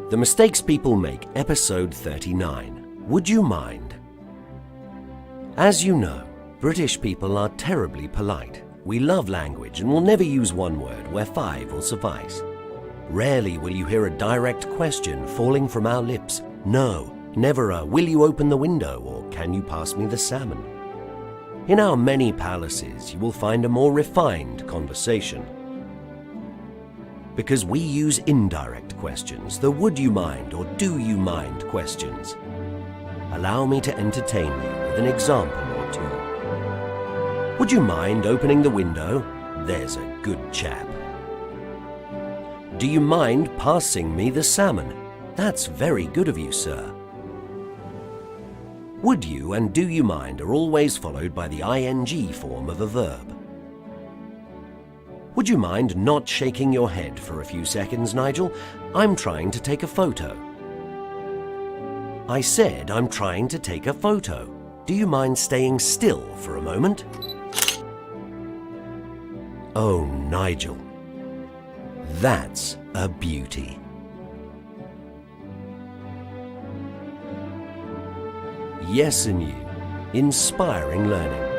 The Mistakes People Make, episode 39. Would you mind? As you know, British people are terribly polite. We love language and will never use one word where five will suffice. Rarely will you hear a direct question falling from our lips. No, never a "will you open the window" or "can you pass me the salmon?" In our many palaces, you will find a more refined conversation. Because we use indirect questions, the "would you mind" or "do you mind" questions. Allow me to entertain you with an example or two. Would you mind opening the window? There's a good chap. Do you mind passing me the salmon? That's very good of you, sir. Would you and do you mind are always followed by the ing form of a verb. Would you mind not shaking your head for a few seconds, Nigel? I'm trying to take a photo. I said I'm trying to take a photo. Do you mind staying still for a moment? Oh, Nigel. That's a beauty. Yes, and you. Inspiring learning.